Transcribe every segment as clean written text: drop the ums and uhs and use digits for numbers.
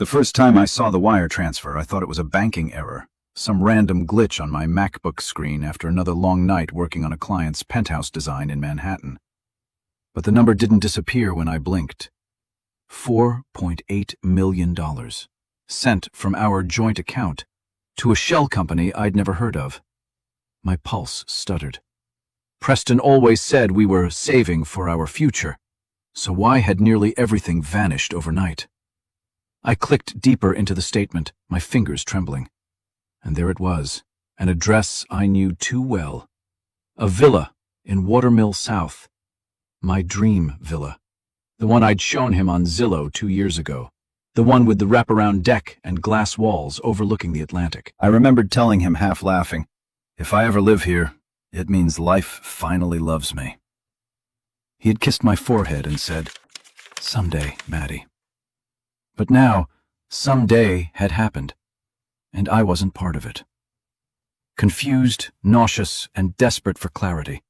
The first time I saw the wire transfer, I thought it was a banking error, some random glitch on my MacBook screen after another long night working on a client's penthouse design in Manhattan. But the number didn't disappear when I blinked. $4.8 million, sent from our joint account to a shell company I'd never heard of. My pulse stuttered. Preston always said we were saving for our future, so why had nearly everything vanished overnight? I clicked deeper into the statement, my fingers trembling. And there it was, an address I knew too well. A villa in Watermill South. My dream villa. The one I'd shown him on Zillow 2 years ago. The one with the wraparound deck and glass walls overlooking the Atlantic. I remembered telling him, half laughing, "If I ever live here, it means life finally loves me." He had kissed my forehead and said, "Someday, Maddie." But now, someday had happened, and I wasn't part of it. Confused, nauseous, and desperate for clarity,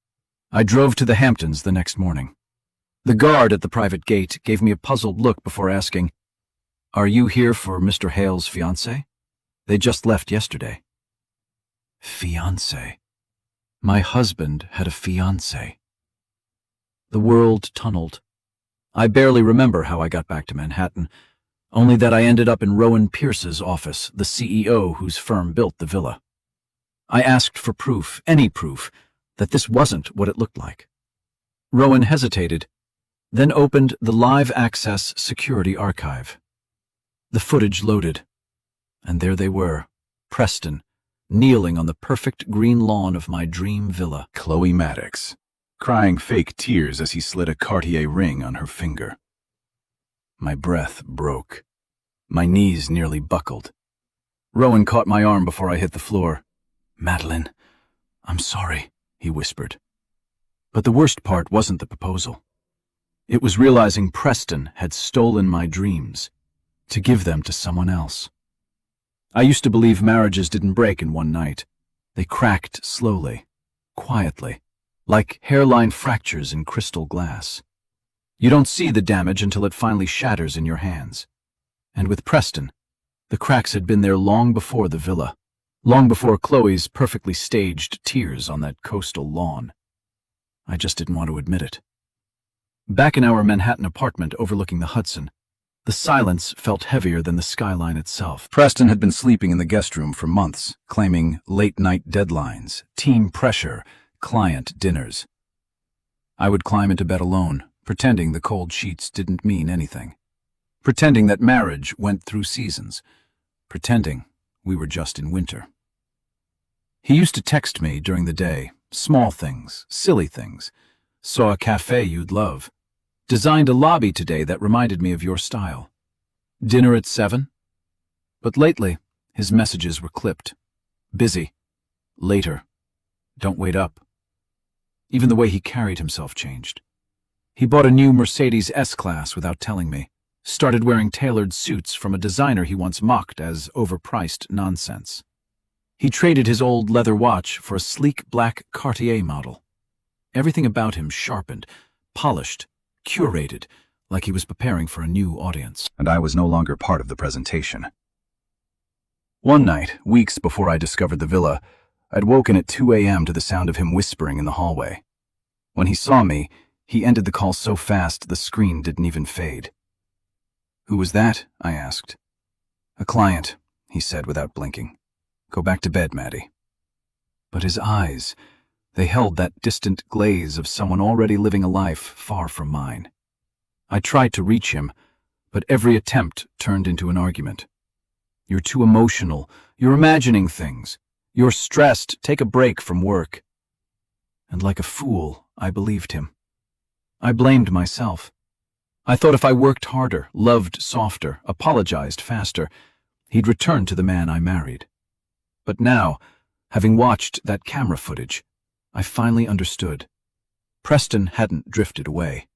I drove to the Hamptons the next morning. The guard at the private gate gave me a puzzled look before asking, "Are you here for Mr. Hale's fiancé? They just left yesterday." Fiancé. My husband had a fiancé. The world tunneled. I barely remember how I got back to Manhattan, only that I ended up in Rowan Pierce's office, the CEO whose firm built the villa. I asked for proof, any proof, that this wasn't what it looked like. Rowan hesitated, then opened the live access security archive. The footage loaded, and there they were, Preston, kneeling on the perfect green lawn of my dream villa. Chloe Maddox, crying fake tears as he slid a Cartier ring on her finger. My breath broke. My knees nearly buckled. Rowan caught my arm before I hit the floor. "Madeline, I'm sorry," he whispered. But the worst part wasn't the proposal. It was realizing Preston had stolen my dreams to give them to someone else. I used to believe marriages didn't break in one night. They cracked slowly, quietly, like hairline fractures in crystal glass. You don't see the damage until it finally shatters in your hands. And with Preston, the cracks had been there long before the villa, long before Chloe's perfectly staged tears on that coastal lawn. I just didn't want to admit it. Back in our Manhattan apartment overlooking the Hudson, the silence felt heavier than the skyline itself. Preston had been sleeping in the guest room for months, claiming late-night deadlines, team pressure, client dinners. I would climb into bed alone, pretending the cold sheets didn't mean anything. Pretending that marriage went through seasons. Pretending we were just in winter. He used to text me during the day, small things, silly things. "Saw a cafe you'd love. Designed a lobby today that reminded me of your style. Dinner at 7? But lately, his messages were clipped. "Busy. Later. Don't wait up." Even the way he carried himself changed. He bought a new Mercedes S-Class without telling me, started wearing tailored suits from a designer he once mocked as overpriced nonsense. He traded his old leather watch for a sleek black Cartier model. Everything about him sharpened, polished, curated, like he was preparing for a new audience. And I was no longer part of the presentation. One night, weeks before I discovered the villa, I'd woken at 2 a.m. to the sound of him whispering in the hallway. When he saw me, he ended the call so fast the screen didn't even fade. "Who was that?" I asked. "A client," he said without blinking. "Go back to bed, Maddie." But his eyes, they held that distant glaze of someone already living a life far from mine. I tried to reach him, but every attempt turned into an argument. "You're too emotional. You're imagining things. You're stressed. Take a break from work." And like a fool, I believed him. I blamed myself. I thought if I worked harder, loved softer, apologized faster, he'd return to the man I married. But now, having watched that camera footage, I finally understood. Preston hadn't drifted away.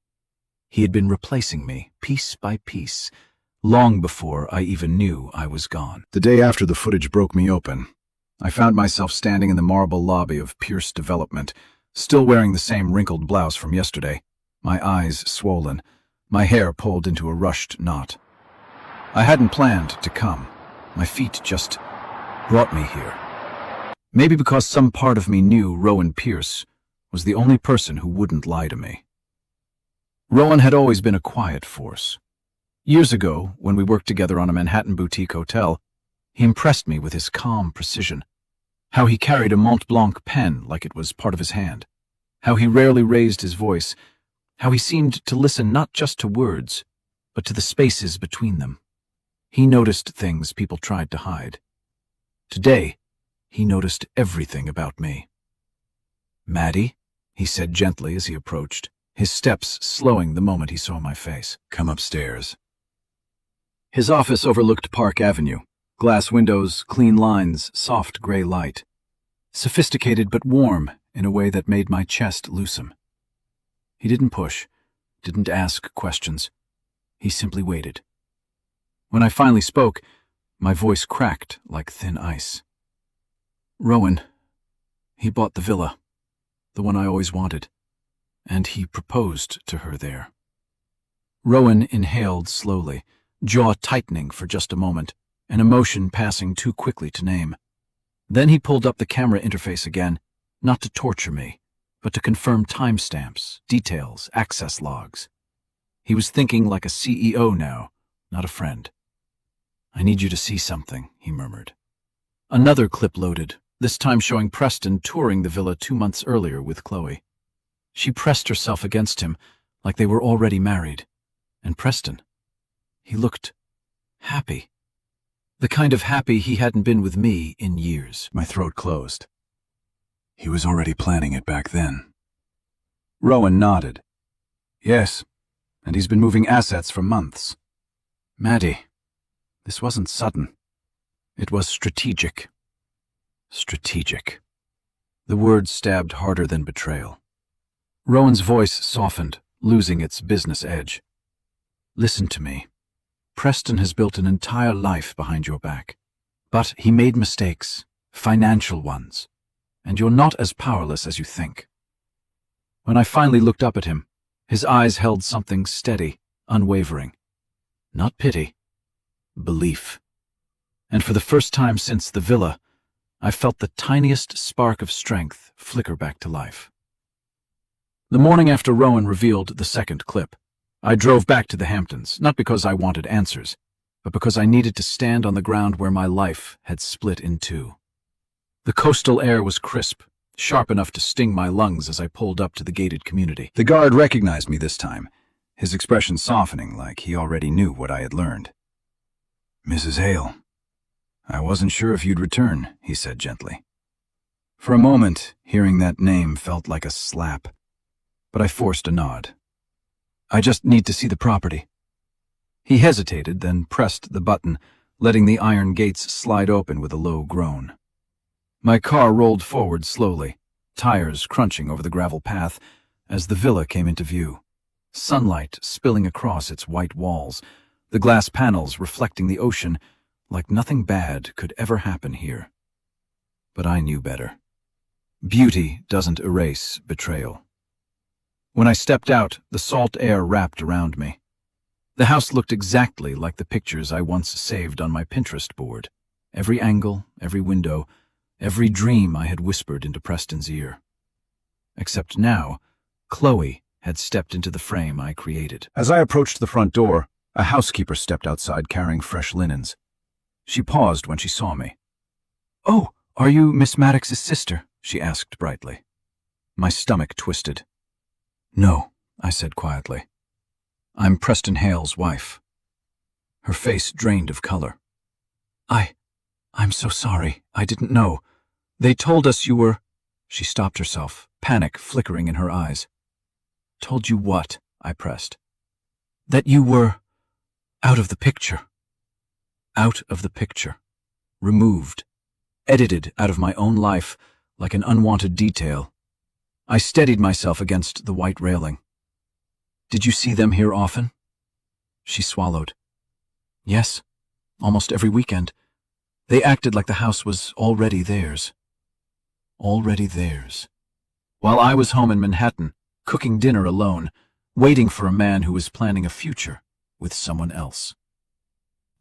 He had been replacing me, piece by piece, long before I even knew I was gone. The day after the footage broke me open, I found myself standing in the marble lobby of Pierce Development, still wearing the same wrinkled blouse from yesterday, my eyes swollen, my hair pulled into a rushed knot. I hadn't planned to come. My feet just brought me here. Maybe because some part of me knew Rowan Pierce was the only person who wouldn't lie to me. Rowan had always been a quiet force. Years ago, when we worked together on a Manhattan boutique hotel, he impressed me with his calm precision. How he carried a Mont Blanc pen like it was part of his hand. How he rarely raised his voice. How he seemed to listen not just to words, but to the spaces between them. He noticed things people tried to hide. Today, he noticed everything about me. "Maddie," he said gently as he approached, his steps slowing the moment he saw my face. "Come upstairs." His office overlooked Park Avenue. Glass windows, clean lines, soft gray light. Sophisticated but warm in a way that made my chest loosen. He didn't push, didn't ask questions. He simply waited. When I finally spoke, my voice cracked like thin ice. "Rowan, he bought the villa, the one I always wanted, and he proposed to her there." Rowan inhaled slowly, jaw tightening for just a moment, an emotion passing too quickly to name. Then he pulled up the camera interface again, not to torture me, but to confirm timestamps, details, access logs. He was thinking like a CEO now, not a friend. "I need you to see something," he murmured. Another clip loaded, this time showing Preston touring the villa 2 months earlier with Chloe. She pressed herself against him like they were already married. And Preston, he looked happy. The kind of happy he hadn't been with me in years. My throat closed. He was already planning it back then. Rowan nodded. "Yes, and he's been moving assets for months." "Maddie, this wasn't sudden. It was strategic." Strategic. The word stabbed harder than betrayal. Rowan's voice softened, losing its business edge. "Listen to me. Preston has built an entire life behind your back. But he made mistakes, financial ones, and you're not as powerless as you think." When I finally looked up at him, his eyes held something steady, unwavering. Not pity, belief. And for the first time since the villa, I felt the tiniest spark of strength flicker back to life. The morning after Rowan revealed the second clip, I drove back to the Hamptons, not because I wanted answers, but because I needed to stand on the ground where my life had split in two. The coastal air was crisp, sharp enough to sting my lungs as I pulled up to the gated community. The guard recognized me this time, his expression softening like he already knew what I had learned. "Mrs. Hale, I wasn't sure if you'd return," he said gently. For a moment, hearing that name felt like a slap, but I forced a nod. "I just need to see the property." He hesitated, then pressed the button, letting the iron gates slide open with a low groan. My car rolled forward slowly, tires crunching over the gravel path as the villa came into view. Sunlight spilling across its white walls, the glass panels reflecting the ocean like nothing bad could ever happen here. But I knew better. Beauty doesn't erase betrayal. When I stepped out, the salt air wrapped around me. The house looked exactly like the pictures I once saved on my Pinterest board. Every angle, every window, every dream I had whispered into Preston's ear. Except now, Chloe had stepped into the frame I created. As I approached the front door, a housekeeper stepped outside carrying fresh linens. She paused when she saw me. "Oh, are you Miss Maddox's sister?" she asked brightly. My stomach twisted. "No," I said quietly. "I'm Preston Hale's wife." Her face drained of color. I'm so sorry. I didn't know. They told us you were—" She stopped herself, panic flickering in her eyes. "Told you what?" I pressed. "That you were out of the picture." Out of the picture. Removed. Edited out of my own life like an unwanted detail. I steadied myself against the white railing. "Did you see them here often?" She swallowed. "Yes, almost every weekend. They acted like the house was already theirs." Already theirs. While I was home in Manhattan, cooking dinner alone, waiting for a man who was planning a future with someone else.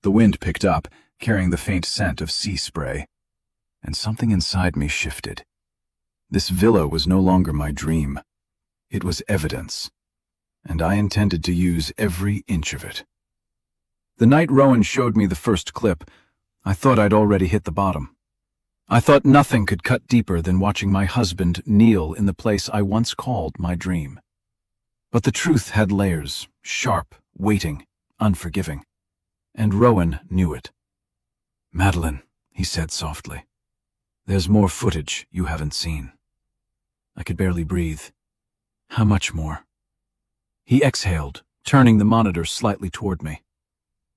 The wind picked up, carrying the faint scent of sea spray, and something inside me shifted. This villa was no longer my dream. It was evidence, and I intended to use every inch of it. The night Rowan showed me the first clip, I thought I'd already hit the bottom. I thought nothing could cut deeper than watching my husband kneel in the place I once called my dream. But the truth had layers, sharp, waiting, unforgiving. And Rowan knew it. "Madeline," he said softly, "there's more footage you haven't seen." I could barely breathe. "How much more?" He exhaled, turning the monitor slightly toward me.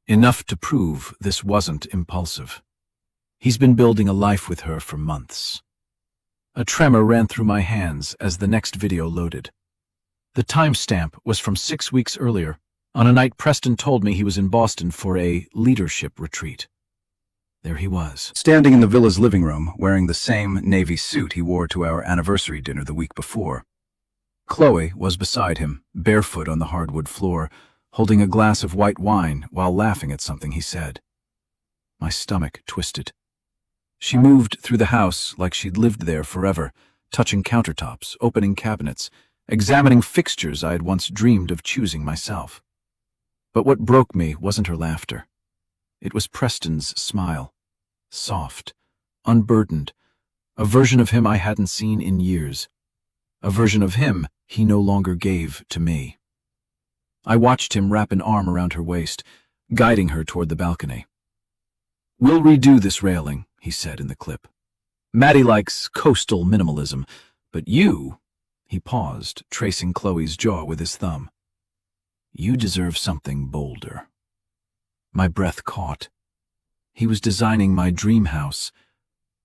"Enough to prove this wasn't impulsive. He's been building a life with her for months." A tremor ran through my hands as the next video loaded. The timestamp was from 6 weeks earlier, on a night Preston told me he was in Boston for a leadership retreat. There he was, standing in the villa's living room, wearing the same navy suit he wore to our anniversary dinner the week before. Chloe was beside him, barefoot on the hardwood floor, holding a glass of white wine while laughing at something he said. My stomach twisted. She moved through the house like she'd lived there forever, touching countertops, opening cabinets, examining fixtures I had once dreamed of choosing myself. But what broke me wasn't her laughter. It was Preston's smile. Soft, unburdened, a version of him I hadn't seen in years. A version of him he no longer gave to me. I watched him wrap an arm around her waist, guiding her toward the balcony. "We'll redo this railing," he said in the clip. "Maddie likes coastal minimalism, but you—" He paused, tracing Chloe's jaw with his thumb. "You deserve something bolder." My breath caught. He was designing my dream house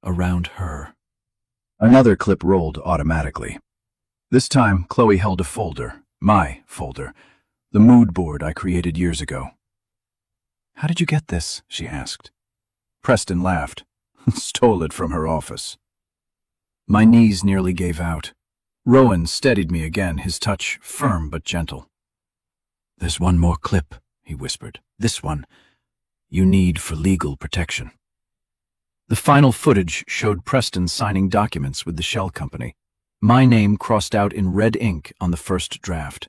around her. Another clip rolled automatically. This time, Chloe held a folder, my folder, the mood board I created years ago. "How did you get this?" she asked. Preston laughed. "Stole it from her office." My knees nearly gave out. Rowan steadied me again, his touch firm but gentle. "There's one more clip," he whispered. "This one you need for legal protection." The final footage showed Preston signing documents with the shell company, my name crossed out in red ink on the first draft.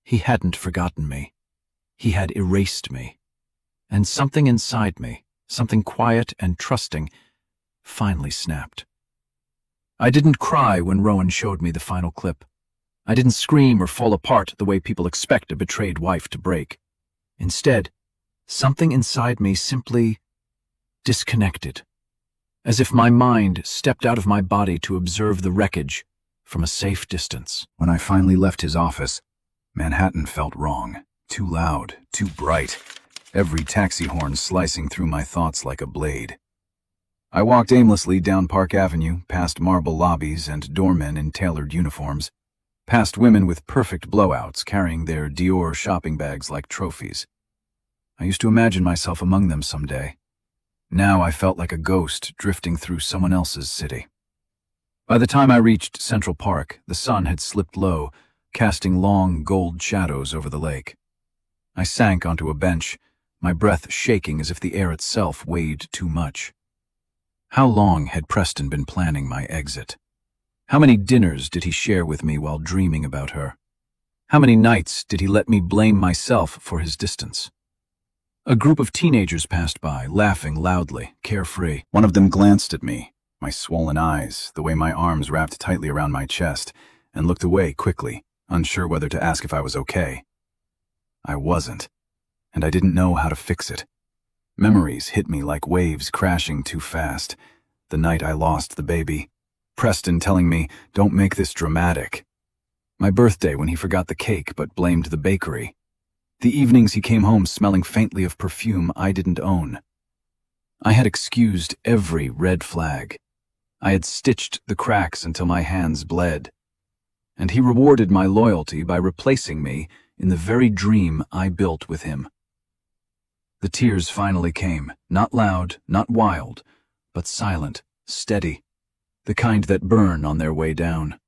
He hadn't forgotten me. He had erased me. And something inside me, something quiet and trusting, finally snapped. I didn't cry when Rowan showed me the final clip. I didn't scream or fall apart the way people expect a betrayed wife to break. Instead, something inside me simply disconnected, as if my mind stepped out of my body to observe the wreckage from a safe distance. When I finally left his office, Manhattan felt wrong, too loud, too bright, every taxi horn slicing through my thoughts like a blade. I walked aimlessly down Park Avenue, past marble lobbies and doormen in tailored uniforms, past women with perfect blowouts carrying their Dior shopping bags like trophies. I used to imagine myself among them someday. Now I felt like a ghost drifting through someone else's city. By the time I reached Central Park, the sun had slipped low, casting long gold shadows over the lake. I sank onto a bench, my breath shaking as if the air itself weighed too much. How long had Preston been planning my exit? How many dinners did he share with me while dreaming about her? How many nights did he let me blame myself for his distance? A group of teenagers passed by, laughing loudly, carefree. One of them glanced at me, my swollen eyes, the way my arms wrapped tightly around my chest, and looked away quickly, unsure whether to ask if I was okay. I wasn't, and I didn't know how to fix it. Memories hit me like waves crashing too fast. The night I lost the baby. Preston telling me, "Don't make this dramatic." My birthday when he forgot the cake but blamed the bakery. The evenings he came home smelling faintly of perfume I didn't own. I had excused every red flag. I had stitched the cracks until my hands bled. And he rewarded my loyalty by replacing me in the very dream I built with him. The tears finally came, not loud, not wild, but silent, steady, the kind that burn on their way down.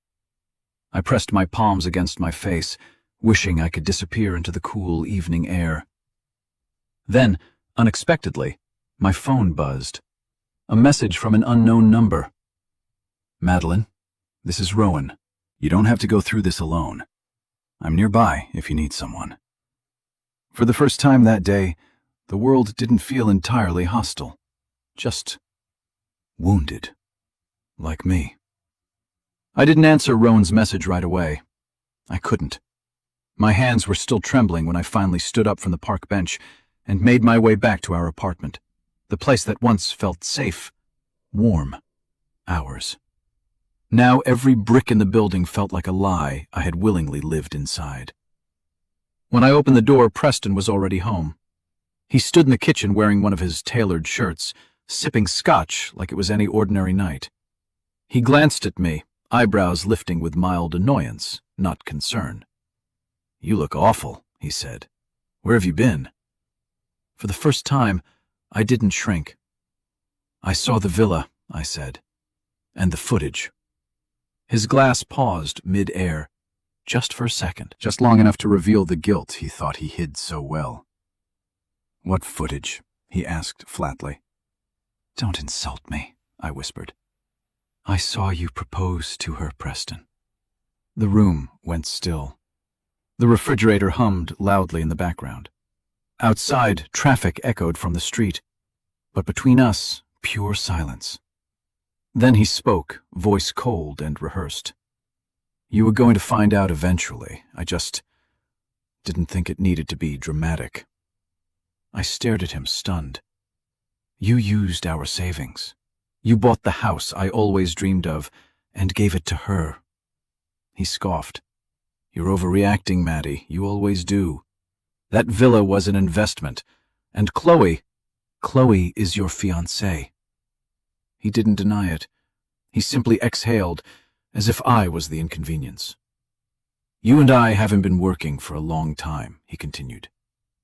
I pressed my palms against my face, wishing I could disappear into the cool evening air. Then Unexpectedly, my phone buzzed. A message from an unknown number. "Madeline, this is Rowan. You don't have to go through this alone. I'm nearby if you need someone." For the first time that day, the world didn't feel entirely hostile. Just wounded. Like me. I didn't answer Rowan's message right away. I couldn't. My hands were still trembling when I finally stood up from the park bench and made my way back to our apartment, the place that once felt safe, warm, ours. Now every brick in the building felt like a lie I had willingly lived inside. When I opened the door, Preston was already home. He stood in the kitchen wearing one of his tailored shirts, sipping scotch like it was any ordinary night. He glanced at me, eyebrows lifting with mild annoyance, not concern. "You look awful," he said. "Where have you been?" For the first time, I didn't shrink. "I saw the villa," I said, "and the footage." His glass paused mid-air, just for a second, just long enough to reveal the guilt he thought he hid so well. "What footage?" he asked flatly. "Don't insult me," I whispered. "I saw you propose to her, Preston." The room went still. The refrigerator hummed loudly in the background. Outside, traffic echoed from the street, but between us, pure silence. Then he spoke, voice cold and rehearsed. "You were going to find out eventually. I just didn't think it needed to be dramatic." I stared at him, stunned. "You used our savings. You bought the house I always dreamed of and gave it to her." He scoffed. "You're overreacting, Maddie. You always do. That villa was an investment. And Chloe is your fiancée." He didn't deny it. He simply exhaled, as if I was the inconvenience. "You and I haven't been working for a long time," he continued.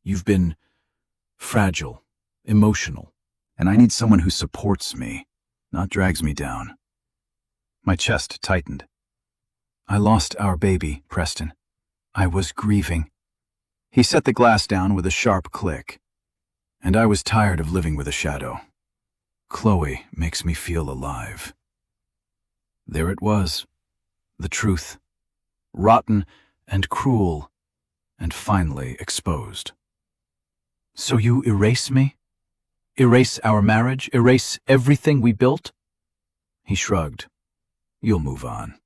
"You've been fragile, emotional, and I need someone who supports me, not drags me down." My chest tightened. "I lost our baby, Preston. I was grieving." He set the glass down with a sharp click. "And I was tired of living with a shadow. Chloe makes me feel alive." There it was. The truth. Rotten and cruel, and finally exposed. "So you erase me? Erase our marriage? Erase everything we built?" He shrugged. "You'll move on.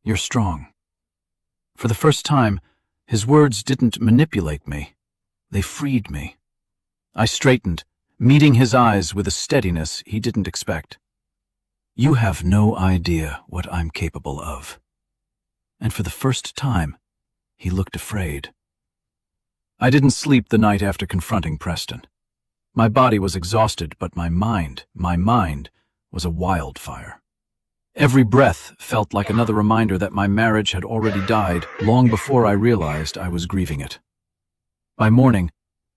You're strong." For the first time, his words didn't manipulate me. They freed me. I straightened, meeting his eyes with a steadiness he didn't expect. "You have no idea what I'm capable of." And for the first time, he looked afraid. I didn't sleep the night after confronting Preston. My body was exhausted, but my mind was a wildfire. Every breath felt like another reminder that my marriage had already died long before I realized I was grieving it. By morning,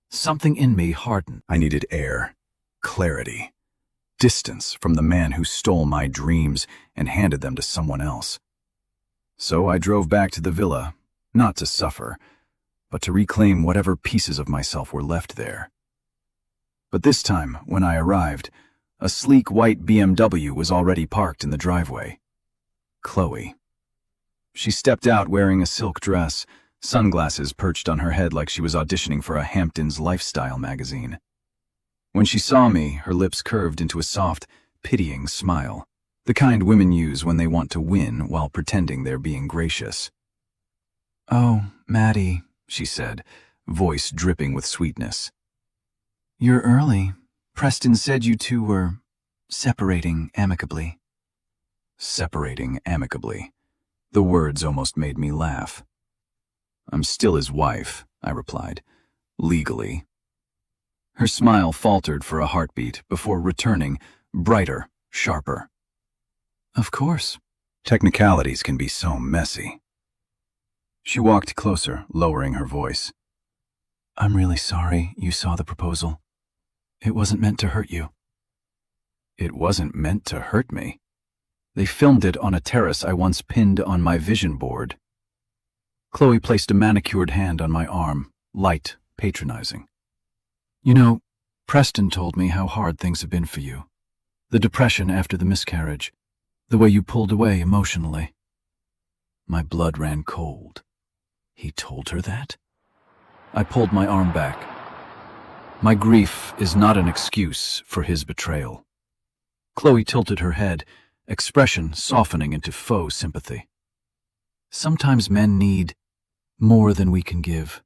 something in me hardened. I needed air, clarity, distance from the man who stole my dreams and handed them to someone else. So I drove back to the villa, not to suffer, but to reclaim whatever pieces of myself were left there. But this time, when I arrived, a sleek white BMW was already parked in the driveway. Chloe. She stepped out wearing a silk dress, sunglasses perched on her head like she was auditioning for a Hamptons lifestyle magazine. When she saw me, her lips curved into a soft, pitying smile, the kind women use when they want to win while pretending they're being gracious. "Oh, Maddie," she said, voice dripping with sweetness. "You're early. Preston said you two were separating amicably." Separating amicably. The words almost made me laugh. "I'm still his wife," I replied, "legally." Her smile faltered for a heartbeat before returning, brighter, sharper. "Of course. Technicalities can be so messy." She walked closer, lowering her voice. "I'm really sorry you saw the proposal. It wasn't meant to hurt you." It wasn't meant to hurt me. They filmed it on a terrace I once pinned on my vision board. Chloe placed a manicured hand on my arm, light, patronizing. "You know, Preston told me how hard things have been for you. The depression after the miscarriage. The way you pulled away emotionally. My blood ran cold. He told her that? I pulled my arm back. My grief is not an excuse for his betrayal. Chloe tilted her head, expression softening into faux sympathy. Sometimes men need more than we can give.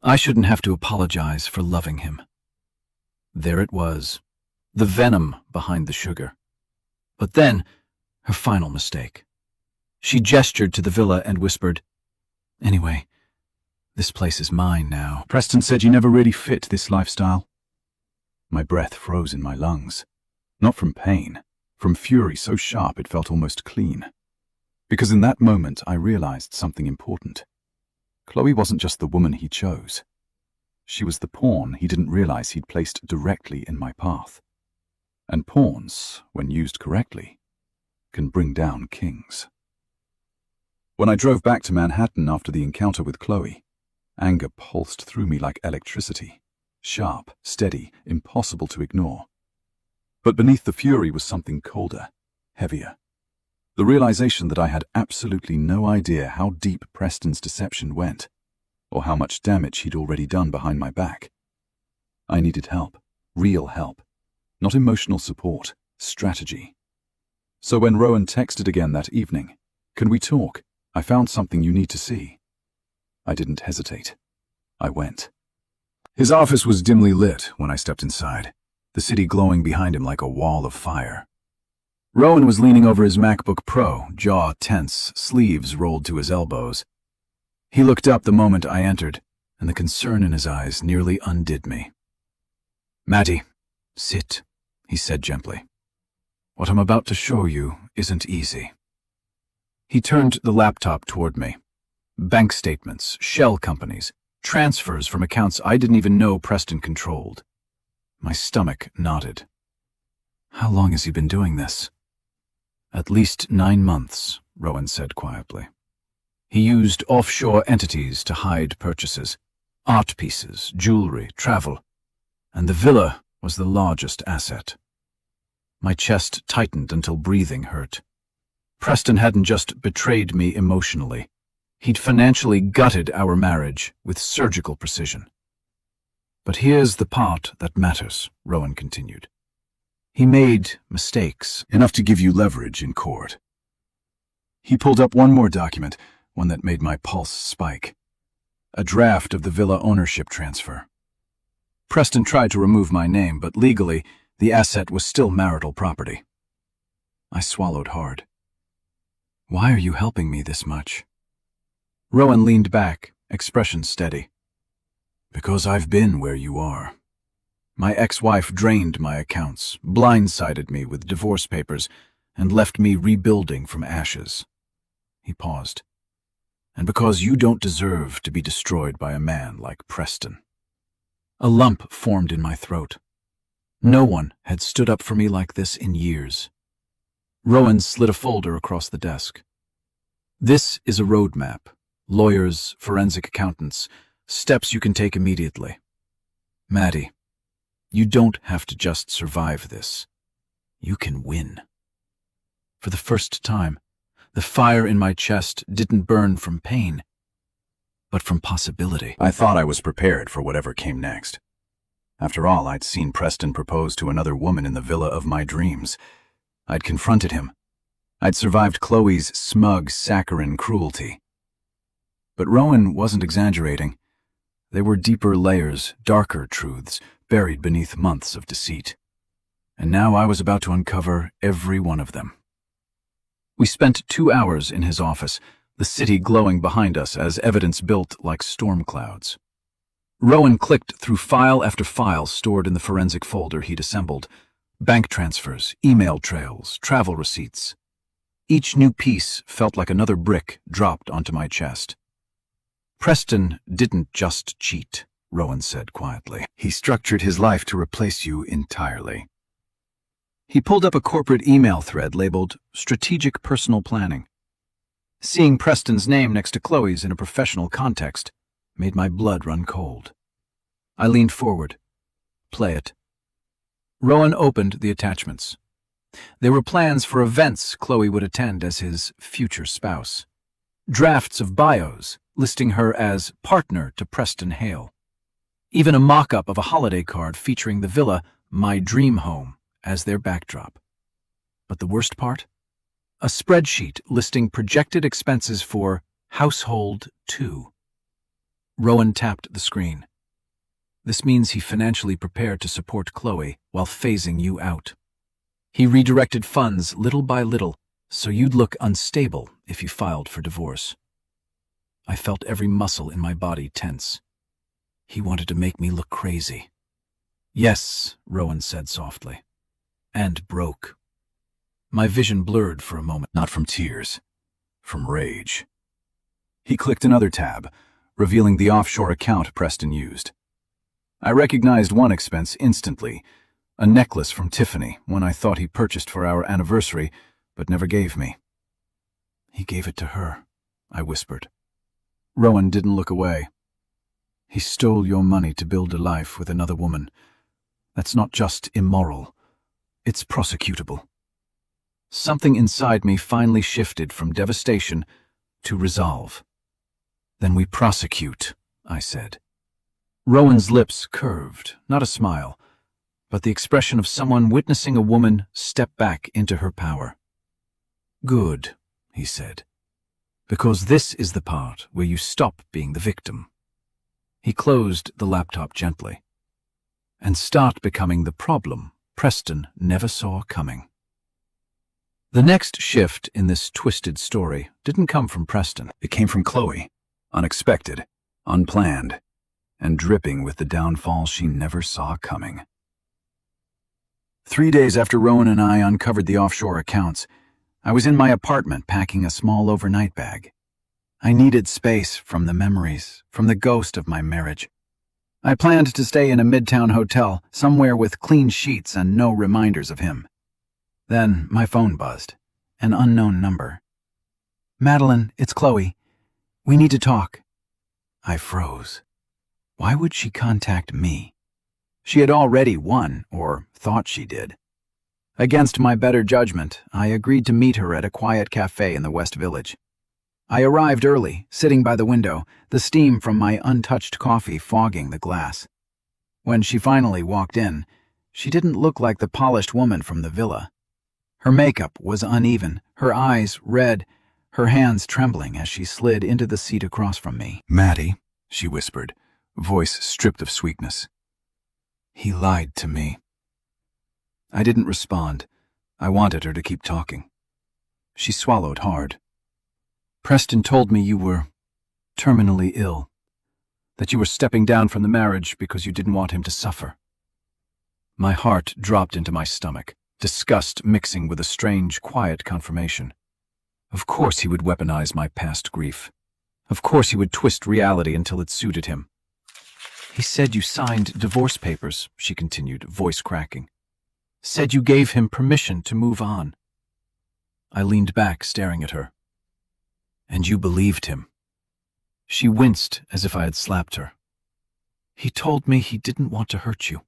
I shouldn't have to apologize for loving him. There it was, the venom behind the sugar. But then, her final mistake. She gestured to the villa and whispered, "Anyway, this place is mine now." Preston said you never really fit this lifestyle. My breath froze in my lungs. Not from pain, from fury so sharp it felt almost clean. Because in that moment I realized something important. Chloe wasn't just the woman he chose. She was the pawn he didn't realize he'd placed directly in my path. And pawns, when used correctly, can bring down kings. When I drove back to Manhattan after the encounter with Chloe, anger pulsed through me like electricity. Sharp, steady, impossible to ignore. But beneath the fury was something colder, heavier. The realization that I had absolutely no idea how deep Preston's deception went, or how much damage he'd already done behind my back. I needed help, real help. Not emotional support, strategy. So when Rowan texted again that evening, "Can we talk? I found something you need to see." I didn't hesitate. I went. His office was dimly lit when I stepped inside, the city glowing behind him like a wall of fire. Rowan was leaning over his MacBook Pro, jaw tense, sleeves rolled to his elbows. He looked up the moment I entered, and the concern in his eyes nearly undid me. "Maddie, sit," he said gently. "What I'm about to show you isn't easy." He turned the laptop toward me. Bank statements, shell companies, transfers from accounts I didn't even know Preston controlled. My stomach knotted. "How long has he been doing this?" "At least 9 months," Rowan said quietly. He used offshore entities to hide purchases, art pieces, jewelry, travel, and the villa was the largest asset. My chest tightened until breathing hurt. Preston hadn't just betrayed me emotionally. He'd financially gutted our marriage with surgical precision. "But here's the part that matters," Rowan continued. "He made mistakes, enough to give you leverage in court." He pulled up one more document, one that made my pulse spike. A draft of the villa ownership transfer. Preston tried to remove my name, but legally, the asset was still marital property. I swallowed hard. "Why are you helping me this much?" Rowan leaned back, expression steady. "Because I've been where you are. My ex-wife drained my accounts, blindsided me with divorce papers, and left me rebuilding from ashes." He paused. "And because you don't deserve to be destroyed by a man like Preston." A lump formed in my throat. No one had stood up for me like this in years. Rowan slid a folder across the desk. "This is a roadmap. Lawyers, forensic accountants, steps you can take immediately. Maddie, you don't have to just survive this. You can win." For the first time, the fire in my chest didn't burn from pain, but from possibility. I thought I was prepared for whatever came next. After all, I'd seen Preston propose to another woman in the villa of my dreams. I'd confronted him. I'd survived Chloe's smug, saccharine cruelty. But Rowan wasn't exaggerating. There were deeper layers, darker truths, buried beneath months of deceit. And now I was about to uncover every one of them. We spent 2 hours in his office, the city glowing behind us as evidence built like storm clouds. Rowan clicked through file after file stored in the forensic folder he'd assembled. Bank transfers, email trails, travel receipts. Each new piece felt like another brick dropped onto my chest. "Preston didn't just cheat," Rowan said quietly. "He structured his life to replace you entirely." He pulled up a corporate email thread labeled Strategic Personal Planning. Seeing Preston's name next to Chloe's in a professional context made my blood run cold. I leaned forward. Play it. Rowan opened the attachments. They were plans for events Chloe would attend as his future spouse. Drafts of bios listing her as partner to Preston Hale. Even a mock-up of a holiday card featuring the villa, My Dream Home, as their backdrop. But the worst part? A spreadsheet listing projected expenses for Household 2. Rowan tapped the screen. This means he financially prepared to support Chloe while phasing you out. He redirected funds little by little so you'd look unstable if you filed for divorce. I felt every muscle in my body tense. He wanted to make me look crazy. Yes, Rowan said softly. And broke. My vision blurred for a moment, Not from tears, from rage. He clicked another tab, revealing the offshore account Preston used. I recognized one expense instantly, a necklace from Tiffany, one I thought he purchased for our anniversary, but never gave me. He gave it to her, I whispered. Rowan didn't look away. He stole your money to build a life with another woman. That's not just immoral, it's prosecutable. Something inside me finally shifted from devastation to resolve. Then we prosecute, I said. Rowan's lips curved, not a smile, but the expression of someone witnessing a woman step back into her power. Good, he said, because this is the part where you stop being the victim. He closed the laptop gently, and start becoming the problem Preston never saw coming. The next shift in this twisted story didn't come from Preston. It came from Chloe, unexpected, unplanned, and dripping with the downfall she never saw coming. 3 days after Rowan and I uncovered the offshore accounts, I was in my apartment packing a small overnight bag. I needed space from the memories, from the ghost of my marriage. I planned to stay in a midtown hotel, somewhere with clean sheets and no reminders of him. Then my phone buzzed, an unknown number. Madeline, it's Chloe. We need to talk. I froze. Why would she contact me? She had already won, or thought she did. Against my better judgment, I agreed to meet her at a quiet cafe in the West Village. I arrived early, sitting by the window, the steam from my untouched coffee fogging the glass. When she finally walked in, she didn't look like the polished woman from the villa. Her makeup was uneven, her eyes red, her hands trembling as she slid into the seat across from me. Maddie, she whispered, voice stripped of sweetness. He lied to me. I didn't respond. I wanted her to keep talking. She swallowed hard. Preston told me you were terminally ill, that you were stepping down from the marriage because you didn't want him to suffer. My heart dropped into my stomach, disgust mixing with a strange, quiet confirmation. Of course he would weaponize my past grief. Of course he would twist reality until it suited him. He said you signed divorce papers, she continued, voice cracking. Said you gave him permission to move on. I leaned back, staring at her. And you believed him. She winced as if I had slapped her. He told me he didn't want to hurt you.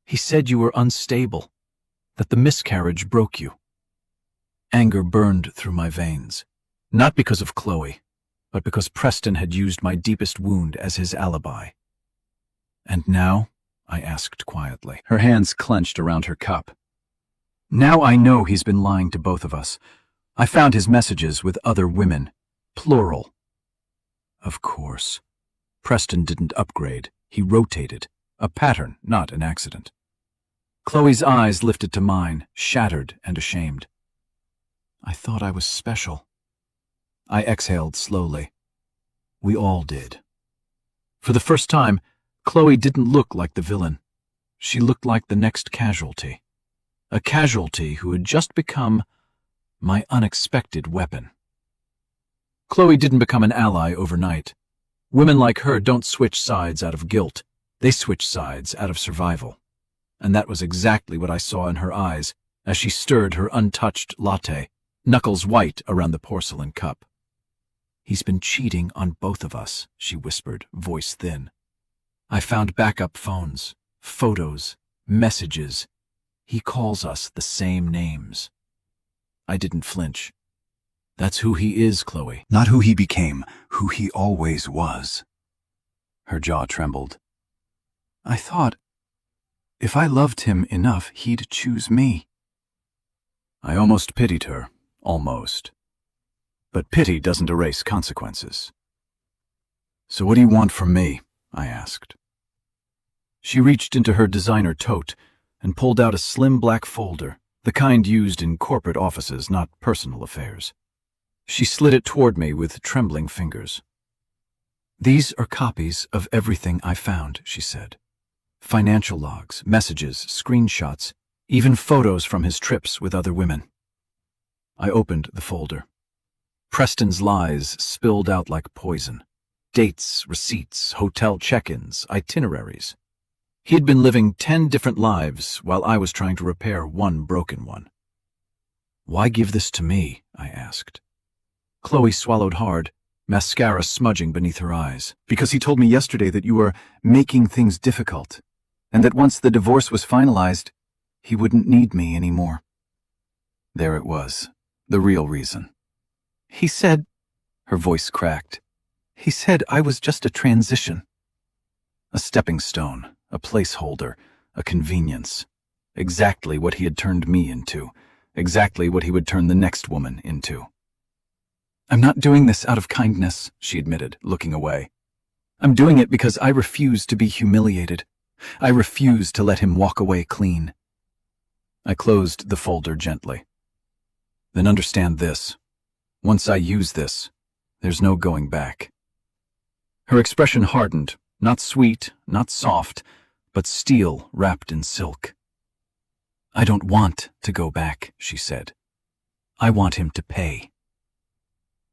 He said you were unstable, that the miscarriage broke you. Anger burned through my veins, not because of Chloe, but because Preston had used my deepest wound as his alibi. And now? I asked quietly. Her hands clenched around her cup. Now I know he's been lying to both of us. I found his messages with other women, plural. Of course. Preston didn't upgrade. He rotated. A pattern, not an accident. Chloe's eyes lifted to mine, shattered and ashamed. I thought I was special. I exhaled slowly. We all did. For the first time, Chloe didn't look like the villain. She looked like the next casualty. A casualty who had just become my unexpected weapon. Chloe didn't become an ally overnight. Women like her don't switch sides out of guilt. They switch sides out of survival. And that was exactly what I saw in her eyes as she stirred her untouched latte, knuckles white around the porcelain cup. He's been cheating on both of us, she whispered, voice thin. I found backup phones, photos, messages. He calls us the same names. I didn't flinch. That's who he is, Chloe. Not who he became, who he always was. Her jaw trembled. I thought, if I loved him enough, he'd choose me. I almost pitied her, almost. But pity doesn't erase consequences. So what do you want from me? I asked. She reached into her designer tote and pulled out a slim black folder, the kind used in corporate offices, not personal affairs. She slid it toward me with trembling fingers. These are copies of everything I found, she said. Financial logs, messages, screenshots, even photos from his trips with other women. I opened the folder. Preston's lies spilled out like poison. Dates, receipts, hotel check-ins, itineraries. He had been living 10 different lives while I was trying to repair one broken one. Why give this to me? I asked. Chloe swallowed hard, mascara smudging beneath her eyes. Because he told me yesterday that you were making things difficult, and that once the divorce was finalized, he wouldn't need me anymore. There it was, the real reason. He said, her voice cracked, he said I was just a transition. A stepping stone, a placeholder, a convenience. Exactly what he had turned me into, exactly what he would turn the next woman into. I'm not doing this out of kindness, she admitted, looking away. I'm doing it because I refuse to be humiliated. I refuse to let him walk away clean. I closed the folder gently. Then understand this. Once I use this, there's no going back. Her expression hardened, not sweet, not soft, but steel wrapped in silk. I don't want to go back, she said. I want him to pay.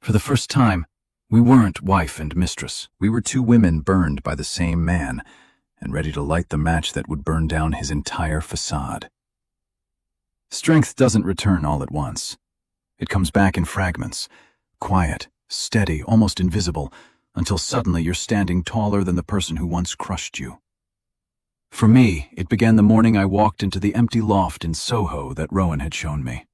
For the first time, we weren't wife and mistress. We were two women burned by the same man and ready to light the match that would burn down his entire facade. Strength doesn't return all at once. It comes back in fragments, quiet, steady, almost invisible, until suddenly you're standing taller than the person who once crushed you. For me, it began the morning I walked into the empty loft in Soho that Rowan had shown me.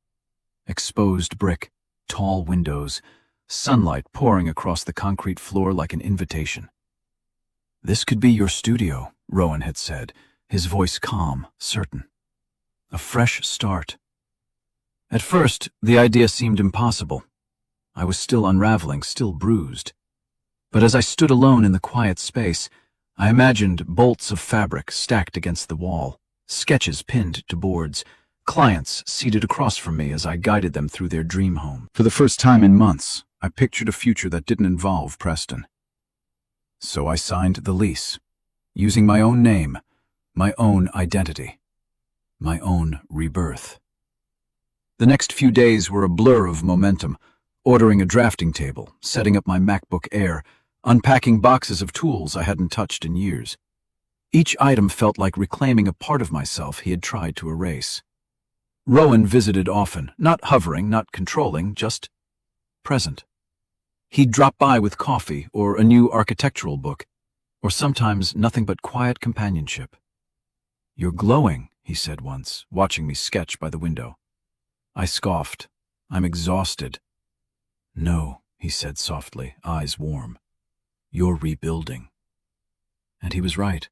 Exposed brick, tall windows, sunlight pouring across the concrete floor like an invitation. This could be your studio, Rowan had said, his voice calm, certain. A fresh start. At first, the idea seemed impossible. I was still unraveling, still bruised. But as I stood alone in the quiet space, I imagined bolts of fabric stacked against the wall, sketches pinned to boards, clients seated across from me as I guided them through their dream home. For the first time in months, I pictured a future that didn't involve Preston. So I signed the lease, using my own name, my own identity, my own rebirth. The next few days were a blur of momentum, ordering a drafting table, setting up my MacBook Air, unpacking boxes of tools I hadn't touched in years. Each item felt like reclaiming a part of myself he had tried to erase. Rowan visited often, not hovering, not controlling, just present. He'd drop by with coffee or a new architectural book, or sometimes nothing but quiet companionship. You're glowing, he said once, watching me sketch by the window. I scoffed. I'm exhausted. No, he said softly, eyes warm. You're rebuilding. And he was right.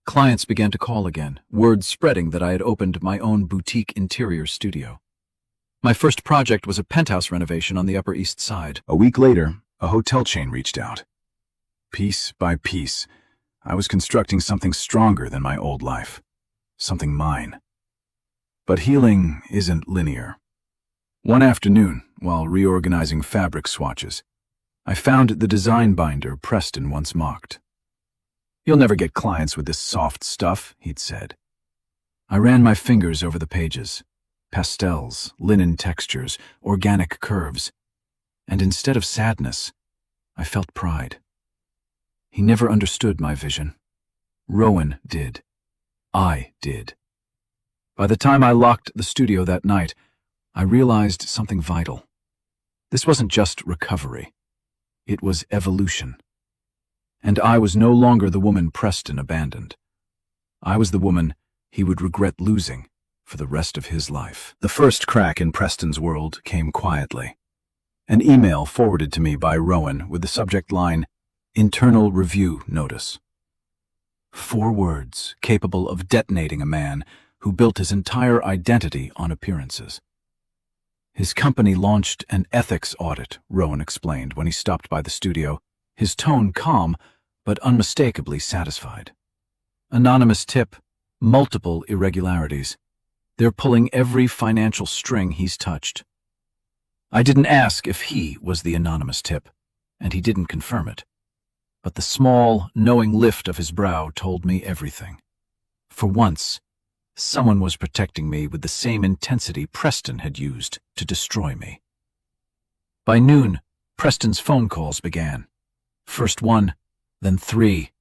Clients began to call again, word spreading that I had opened my own boutique interior studio. My first project was a penthouse renovation on the Upper East Side. A week later, a hotel chain reached out. Piece by piece, I was constructing something stronger than my old life. Something mine. But healing isn't linear. One afternoon, while reorganizing fabric swatches, I found the design binder Preston once mocked. You'll never get clients with this soft stuff, he'd said. I ran my fingers over the pages. Pastels, linen textures, organic curves. And instead of sadness, I felt pride. He never understood my vision. Rowan did. I did. By the time I locked the studio that night, I realized something vital. This wasn't just recovery. It was evolution. And I was no longer the woman Preston abandoned. I was the woman he would regret losing for the rest of his life. The first crack in Preston's world came quietly. An email forwarded to me by Rowan with the subject line, "Internal Review Notice." 4 words capable of detonating a man who built his entire identity on appearances. His company launched an ethics audit, Rowan explained when he stopped by the studio, his tone calm but unmistakably satisfied. Anonymous tip, multiple irregularities. They're pulling every financial string he's touched. I didn't ask if he was the anonymous tip, and he didn't confirm it. But the small, knowing lift of his brow told me everything. For once, someone was protecting me with the same intensity Preston had used to destroy me. By noon, Preston's phone calls began. First 1, then 3,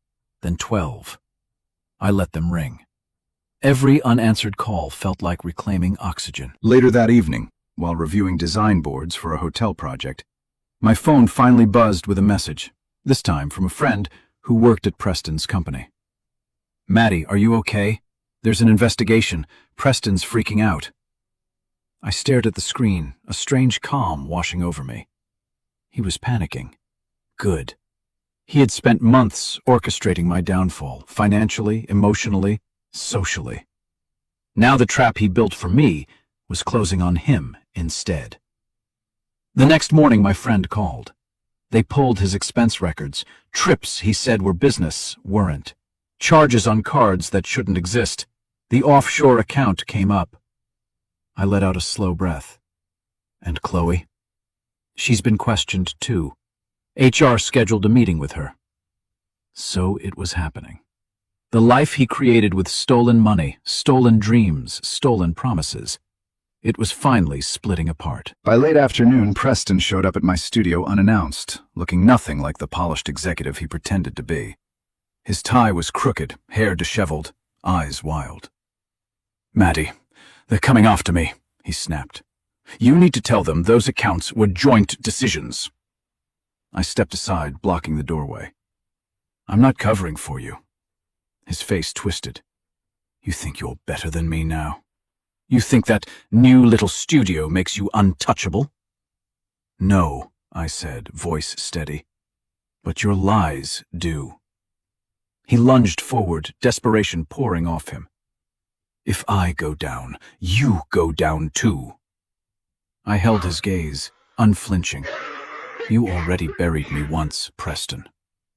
then 12. I let them ring. Every unanswered call felt like reclaiming oxygen. Later that evening, while reviewing design boards for a hotel project, my phone finally buzzed with a message, this time from a friend who worked at Preston's company. "Maddie, are you okay? There's an investigation. Preston's freaking out." I stared at the screen, a strange calm washing over me. He was panicking. Good. He had spent months orchestrating my downfall, financially, emotionally, socially. Now the trap he built for me was closing on him instead. The next morning my friend called. They pulled his expense records. Trips he said were business weren't. Charges on cards that shouldn't exist. The offshore account came up. I let out a slow breath. And Chloe? She's been questioned too. HR scheduled a meeting with her. So it was happening. The life he created with stolen money, stolen dreams, stolen promises. It was finally splitting apart. By late afternoon, Preston showed up at my studio unannounced, looking nothing like the polished executive he pretended to be. His tie was crooked, hair disheveled, eyes wild. "Maddie, they're coming after me," he snapped. "You need to tell them those accounts were joint decisions." I stepped aside, blocking the doorway. "I'm not covering for you." His face twisted. "You think you're better than me now? You think that new little studio makes you untouchable?" "No," I said, voice steady. "But your lies do." He lunged forward, desperation pouring off him. "If I go down, you go down too." I held his gaze, unflinching. "You already buried me once, Preston.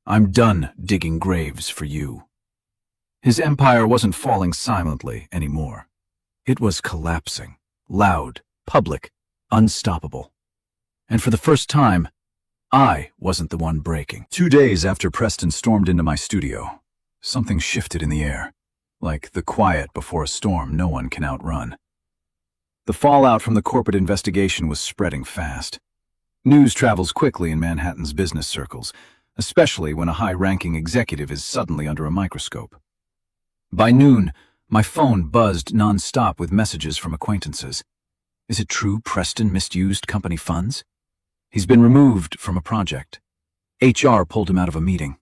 I'm done digging graves for you." His empire wasn't falling silently anymore. It was collapsing, loud, public, unstoppable. And for the first time, I wasn't the one breaking. 2 days after Preston stormed into my studio, something shifted in the air, like the quiet before a storm no one can outrun. The fallout from the corporate investigation was spreading fast. News travels quickly in Manhattan's business circles, especially when a high-ranking executive is suddenly under a microscope. By noon, my phone buzzed non-stop with messages from acquaintances. Is it true Preston misused company funds? He's been removed from a project. HR pulled him out of a meeting.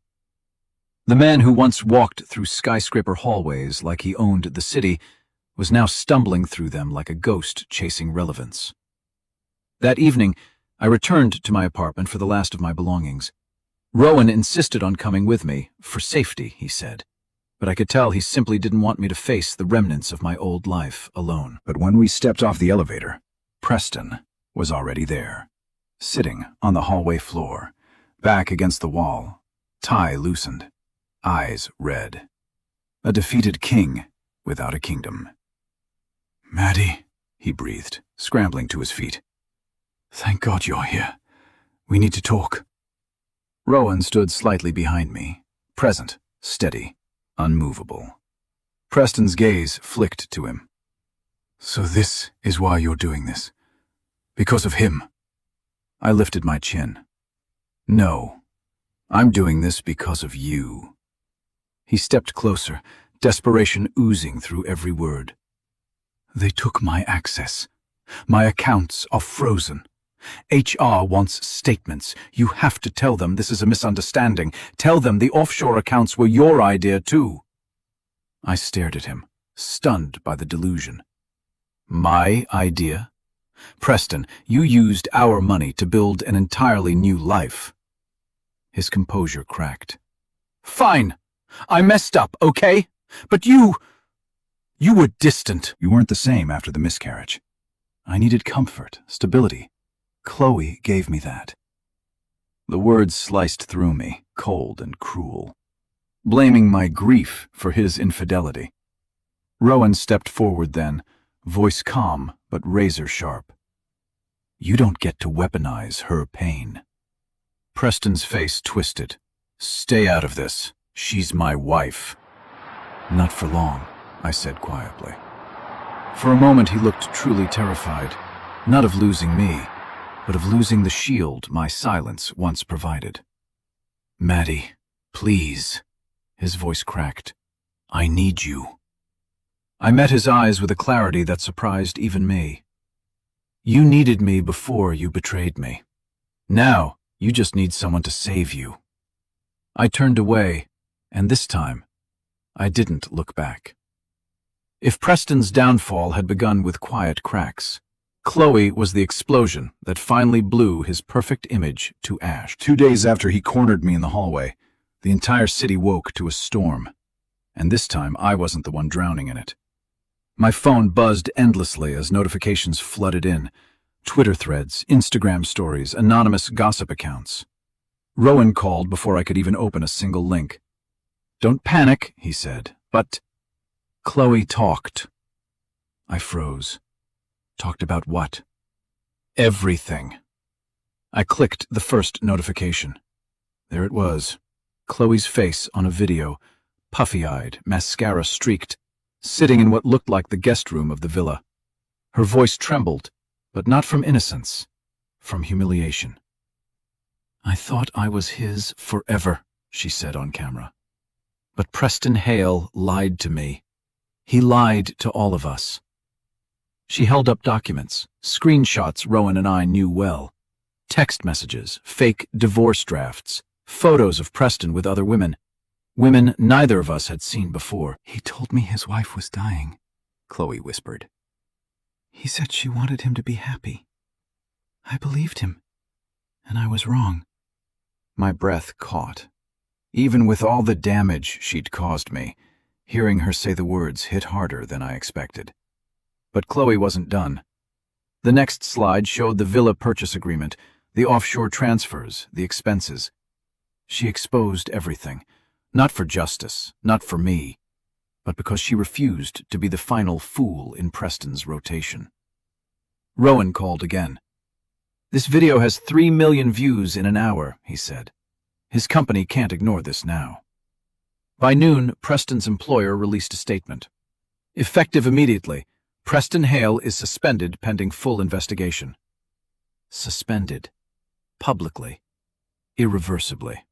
The man who once walked through skyscraper hallways like he owned the city was now stumbling through them like a ghost chasing relevance. That evening, I returned to my apartment for the last of my belongings. Rowan insisted on coming with me, for safety, he said. But I could tell he simply didn't want me to face the remnants of my old life alone. But when we stepped off the elevator, Preston was already there, sitting on the hallway floor, back against the wall, tie loosened, eyes red. A defeated king without a kingdom. "Maddie," he breathed, scrambling to his feet. "Thank God you're here. We need to talk." Rowan stood slightly behind me, present, steady, unmovable. Preston's gaze flicked to him. "So this is why you're doing this? Because of him?" I lifted my chin. "No, I'm doing this because of you." He stepped closer, desperation oozing through every word. "They took my access. My accounts are frozen. HR wants statements. You have to tell them this is a misunderstanding. Tell them the offshore accounts were your idea too." I stared at him, stunned by the delusion. My idea? Preston, you used our money to build an entirely new life. His composure cracked. Fine. I messed up, okay? But you were distant. You weren't the same after the miscarriage. I needed comfort, stability. Chloe gave me that. The words sliced through me, cold and cruel, blaming my grief for his infidelity. Rowan stepped forward then, voice calm but razor sharp. You don't get to weaponize her pain. Preston's face twisted. Stay out of this. She's my wife. Not for long, I said quietly. For a moment he looked truly terrified, not of losing me, but of losing the shield my silence once provided. Maddie, please. His voice cracked. I need you. I met his eyes with a clarity that surprised even me. You needed me before you betrayed me. Now, you just need someone to save you. I turned away, and this time, I didn't look back. If Preston's downfall had begun with quiet cracks, Chloe was the explosion that finally blew his perfect image to ash. 2 days after he cornered me in the hallway, the entire city woke to a storm, and this time I wasn't the one drowning in it. My phone buzzed endlessly as notifications flooded in. Twitter threads, Instagram stories, anonymous gossip accounts. Rowan called before I could even open a single link. Don't panic, he said, but Chloe talked. I froze. Talked about what? Everything. I clicked the first notification. There it was. Chloe's face on a video, puffy-eyed, mascara-streaked, sitting in what looked like the guest room of the villa. Her voice trembled, but not from innocence, from humiliation. I thought I was his forever, she said on camera. But Preston Hale lied to me. He lied to all of us. She held up documents, screenshots Rowan and I knew well. Text messages, fake divorce drafts, photos of Preston with other women. Women neither of us had seen before. He told me his wife was dying, Chloe whispered. He said she wanted him to be happy. I believed him, and I was wrong. My breath caught. Even with all the damage she'd caused me, hearing her say the words hit harder than I expected. But Chloe wasn't done. The next slide showed the villa purchase agreement, the offshore transfers, the expenses. She exposed everything, not for justice, not for me, but because she refused to be the final fool in Preston's rotation. Rowan called again. This video has 3 million views in an hour, he said. His company can't ignore this now. By noon, Preston's employer released a statement. Effective immediately, Preston Hale is suspended pending full investigation. Suspended. Publicly. Irreversibly.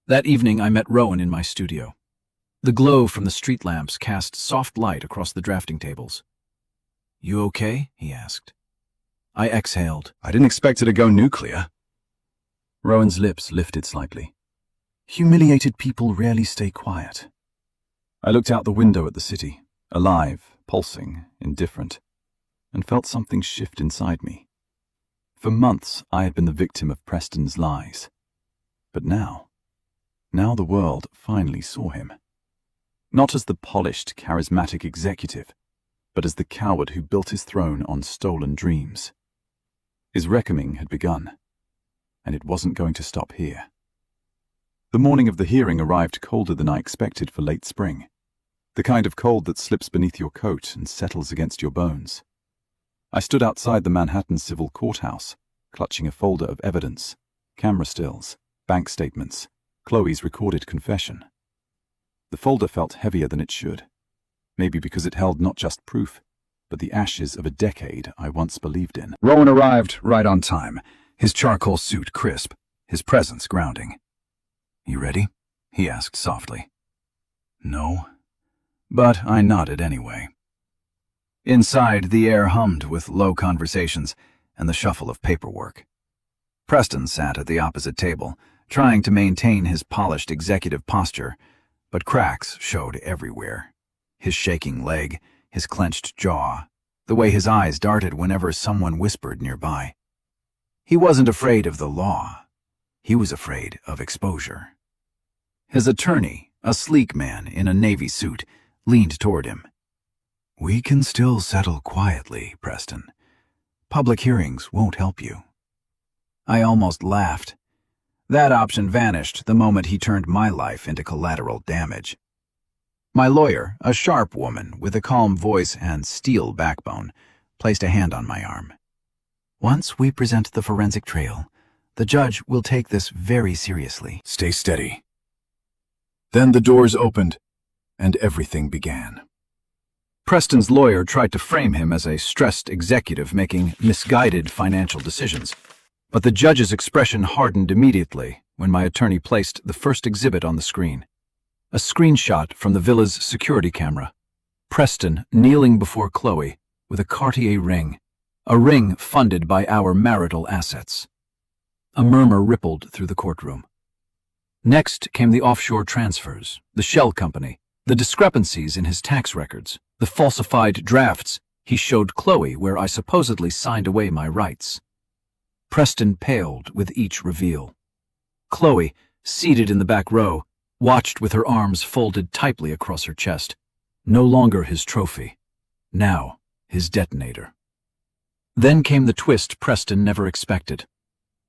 That evening I met Rowan in my studio. The glow from the street lamps cast soft light across the drafting tables. You okay? He asked. I exhaled. I didn't expect it to go nuclear. Rowan's lips lifted slightly. Humiliated people rarely stay quiet. I looked out the window at the city, alive, pulsing, indifferent, and felt something shift inside me. For months I had been the victim of Preston's lies. But now the world finally saw him. Not as the polished, charismatic executive, but as the coward who built his throne on stolen dreams. His reckoning had begun, and it wasn't going to stop here. The morning of the hearing arrived colder than I expected for late spring, the kind of cold that slips beneath your coat and settles against your bones. I stood outside the Manhattan Civil Courthouse, clutching a folder of evidence, camera stills, bank statements, Chloe's recorded confession. The folder felt heavier than it should, maybe because it held not just proof, but the ashes of a decade I once believed in. Rowan arrived right on time, his charcoal suit crisp, his presence grounding. You ready? He asked softly. No, but I nodded anyway. Inside, the air hummed with low conversations and the shuffle of paperwork. Preston sat at the opposite table, trying to maintain his polished executive posture, but cracks showed everywhere. His shaking leg, his clenched jaw, the way his eyes darted whenever someone whispered nearby. He wasn't afraid of the law. He was afraid of exposure. His attorney, a sleek man in a navy suit, leaned toward him. "We can still settle quietly, Preston. Public hearings won't help you." I almost laughed. That option vanished the moment he turned my life into collateral damage. My lawyer, a sharp woman with a calm voice and steel backbone, placed a hand on my arm. "Once we present the forensic trail, the judge will take this very seriously." Stay steady. Then the doors opened, and everything began. Preston's lawyer tried to frame him as a stressed executive making misguided financial decisions, but the judge's expression hardened immediately when my attorney placed the first exhibit on the screen. A screenshot from the villa's security camera. Preston kneeling before Chloe with a Cartier ring, a ring funded by our marital assets. A murmur rippled through the courtroom. Next came the offshore transfers, the shell company, the discrepancies in his tax records, the falsified drafts he showed Chloe where I supposedly signed away my rights. Preston paled with each reveal. Chloe, seated in the back row, watched with her arms folded tightly across her chest. No longer his trophy. Now, his detonator. Then came the twist Preston never expected.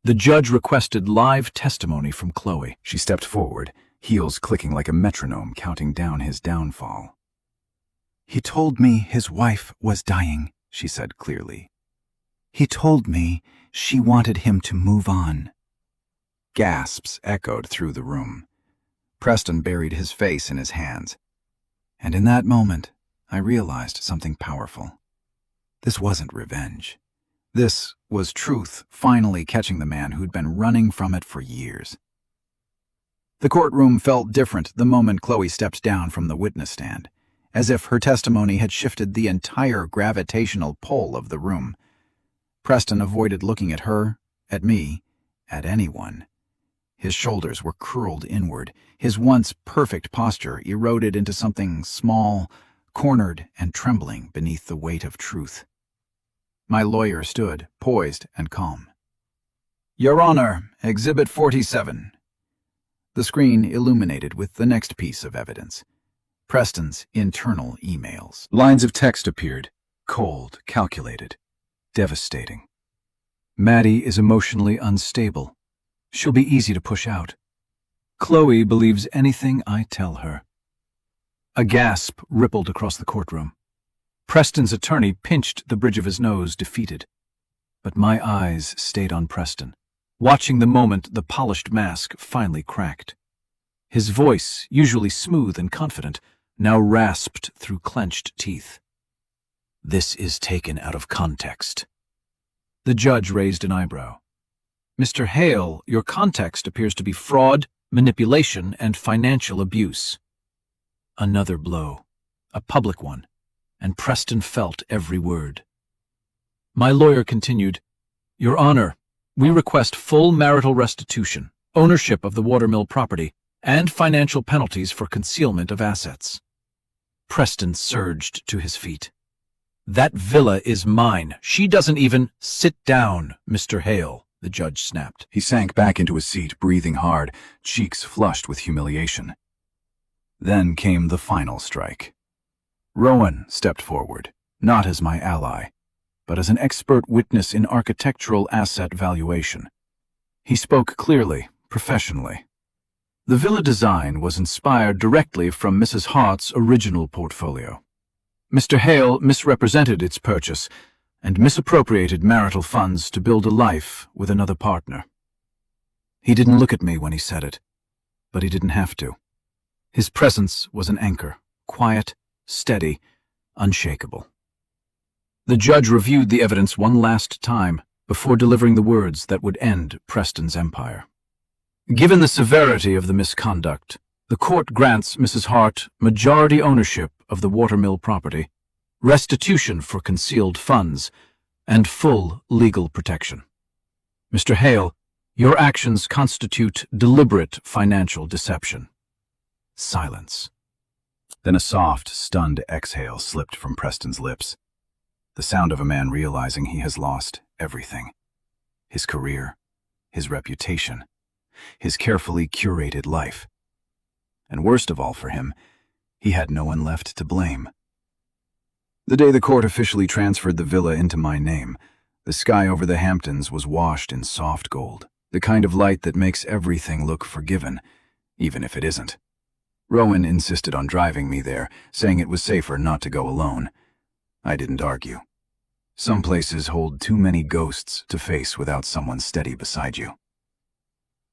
The judge requested live testimony from Chloe. She stepped forward, heels clicking like a metronome counting down his downfall. "He told me his wife was dying," she said clearly. "He told me she wanted him to move on." Gasps echoed through the room. Preston buried his face in his hands. And in that moment, I realized something powerful. This wasn't revenge. This was truth finally catching the man who'd been running from it for years. The courtroom felt different the moment Chloe stepped down from the witness stand, as if her testimony had shifted the entire gravitational pull of the room. Preston avoided looking at her, at me, at anyone. His shoulders were curled inward, his once perfect posture eroded into something small, cornered and trembling beneath the weight of truth. My lawyer stood, poised and calm. "Your Honor, Exhibit 47. The screen illuminated with the next piece of evidence. Preston's internal emails. Lines of text appeared, cold, calculated, devastating. "Maddie is emotionally unstable. She'll be easy to push out. Chloe believes anything I tell her." A gasp rippled across the courtroom. Preston's attorney pinched the bridge of his nose, defeated. But my eyes stayed on Preston, watching the moment the polished mask finally cracked. His voice, usually smooth and confident, now rasped through clenched teeth. "This is taken out of context." The judge raised an eyebrow. "Mr. Hale, your context appears to be fraud, manipulation, and financial abuse." Another blow, a public one, and Preston felt every word. My lawyer continued, "Your Honor, we request full marital restitution, ownership of the watermill property, and financial penalties for concealment of assets." Preston surged to his feet. "That villa is mine. She doesn't even—" "Sit down, Mr. Hale," the judge snapped. He sank back into his seat, breathing hard, cheeks flushed with humiliation. Then came the final strike. Rowan stepped forward, not as my ally, but as an expert witness in architectural asset valuation. He spoke clearly, professionally. The villa design was inspired directly from Mrs. Hart's original portfolio. Mr. Hale misrepresented its purchase and misappropriated marital funds to build a life with another partner. He didn't look at me when he said it, but he didn't have to. His presence was an anchor, quiet, steady, unshakable. The judge reviewed the evidence one last time before delivering the words that would end Preston's empire. "Given the severity of the misconduct, the court grants Mrs. Hart majority ownership of the watermill property, restitution for concealed funds, and full legal protection. Mr. Hale, your actions constitute deliberate financial deception." Silence. Then a soft, stunned exhale slipped from Preston's lips. The sound of a man realizing he has lost everything. His career, his reputation, his carefully curated life. And worst of all for him, he had no one left to blame. The day the court officially transferred the villa into my name, the sky over the Hamptons was washed in soft gold, the kind of light that makes everything look forgiven, even if it isn't. Rowan insisted on driving me there, saying it was safer not to go alone. I didn't argue. Some places hold too many ghosts to face without someone steady beside you.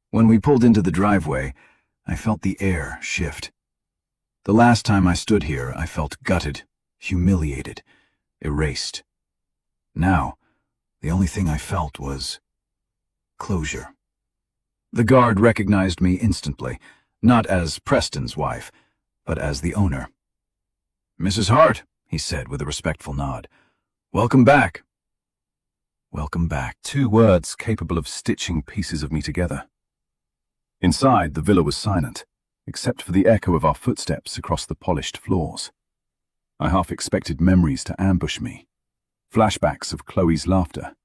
When we pulled into the driveway, I felt the air shift. The last time I stood here, I felt gutted, humiliated, erased. Now, the only thing I felt was closure. The guard recognized me instantly, not as Preston's wife, but as the owner. "Mrs. Hart," he said with a respectful nod. "Welcome back." Welcome back. 2 words capable of stitching pieces of me together. Inside, the villa was silent, except for the echo of our footsteps across the polished floors. I half expected memories to ambush me. Flashbacks of Chloe's laughter,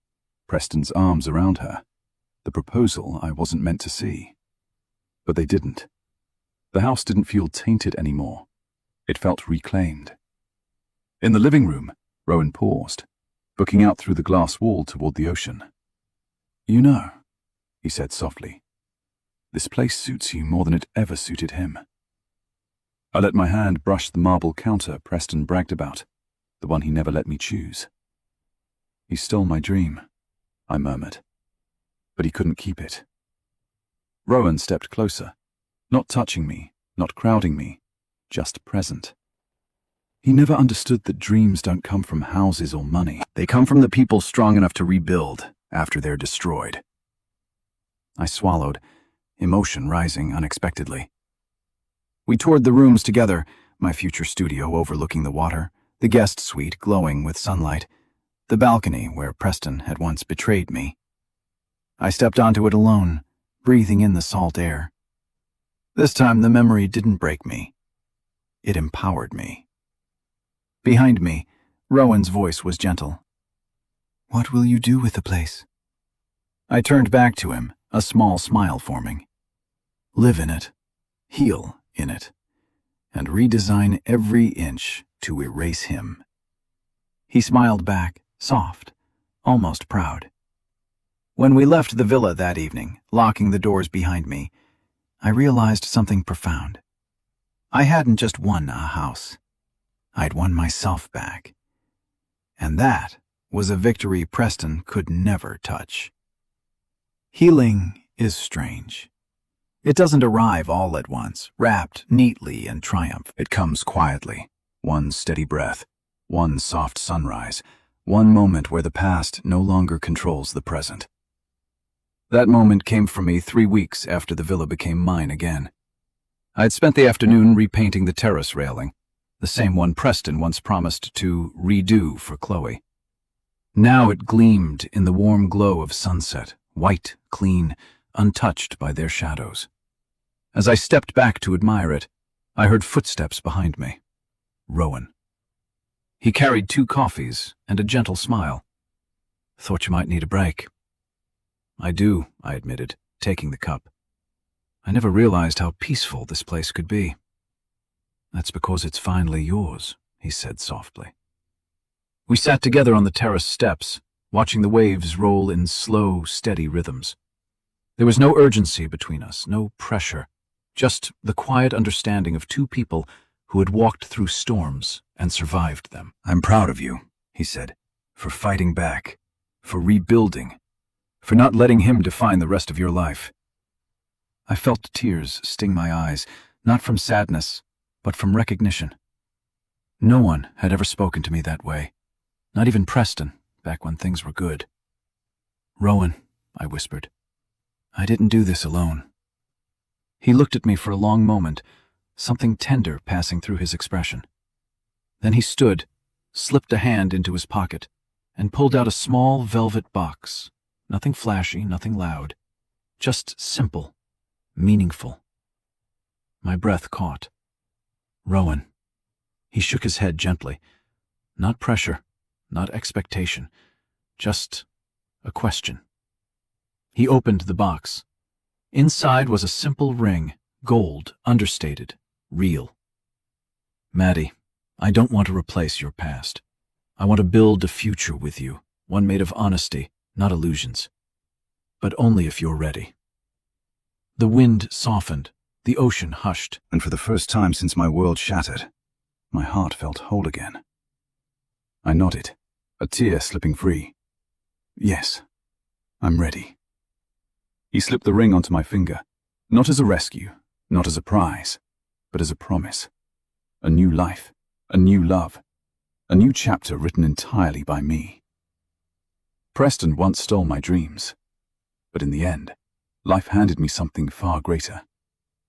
Preston's arms around her, the proposal I wasn't meant to see. But they didn't. The house didn't feel tainted anymore. It felt reclaimed. In the living room, Rowan paused, looking out through the glass wall toward the ocean. "You know," he said softly, "this place suits you more than it ever suited him." I let my hand brush the marble counter Preston bragged about, the one he never let me choose. "He stole my dream," I murmured, "but he couldn't keep it." Rowan stepped closer, not touching me, not crowding me, just present. He never understood that dreams don't come from houses or money. They come from the people strong enough to rebuild after they're destroyed. I swallowed, emotion rising unexpectedly. We toured the rooms together, my future studio overlooking the water, the guest suite glowing with sunlight, the balcony where Preston had once betrayed me. I stepped onto it alone, breathing in the salt air. This time the memory didn't break me. It empowered me. Behind me, Rowan's voice was gentle. "What will you do with the place?" I turned back to him, a small smile forming. "Live in it, heal in it, and redesign every inch to erase him." He smiled back, soft, almost proud. When we left the villa that evening, locking the doors behind me, I realized something profound. I hadn't just won a house. I'd won myself back. And that was a victory Preston could never touch. Healing is strange. It doesn't arrive all at once, wrapped neatly in triumph. It comes quietly, one steady breath, one soft sunrise, one moment where the past no longer controls the present. That moment came for me 3 weeks after the villa became mine again. I'd spent the afternoon repainting the terrace railing, the same one Preston once promised to redo for Chloe. Now it gleamed in the warm glow of sunset, white, clean, untouched by their shadows. As I stepped back to admire it, I heard footsteps behind me. Rowan. He carried 2 coffees and a gentle smile. "Thought you might need a break." "I do," I admitted, taking the cup. "I never realized how peaceful this place could be." "That's because it's finally yours," he said softly. We sat together on the terrace steps, watching the waves roll in slow, steady rhythms. There was no urgency between us, no pressure, just the quiet understanding of 2 people who had walked through storms and survived them. "I'm proud of you," he said, "for fighting back, for rebuilding, for not letting him define the rest of your life." I felt tears sting my eyes, not from sadness, but from recognition. No one had ever spoken to me that way, not even Preston, back when things were good. "Rowan," I whispered, "I didn't do this alone." He looked at me for a long moment, something tender passing through his expression. Then he stood, slipped a hand into his pocket, and pulled out a small velvet box. Nothing flashy, nothing loud, just simple, meaningful. My breath caught. Rowan. He shook his head gently. Not pressure, not expectation, just a question. He opened the box. Inside was a simple ring, gold, understated, real. Maddie, I don't want to replace your past. I want to build a future with you, one made of honesty, not illusions. But only if you're ready. The wind softened, the ocean hushed. And for the first time since my world shattered, my heart felt whole again. I nodded, a tear slipping free. Yes, I'm ready. He slipped the ring onto my finger, not as a rescue, not as a prize, but as a promise. A new life, a new love, a new chapter written entirely by me. Preston once stole my dreams, but in the end, life handed me something far greater.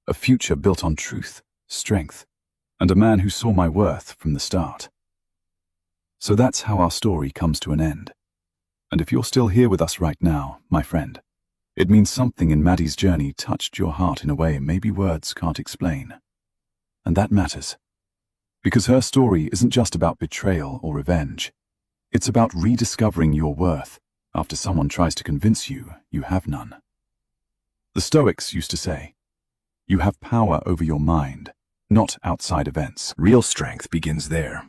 A future built on truth, strength, and a man who saw my worth from the start. So that's how our story comes to an end. And if you're still here with us right now, my friend, it means something in Maddie's journey touched your heart in a way maybe words can't explain. And that matters. Because her story isn't just about betrayal or revenge. It's about rediscovering your worth after someone tries to convince you you have none. The Stoics used to say, you have power over your mind, not outside events. Real strength begins there.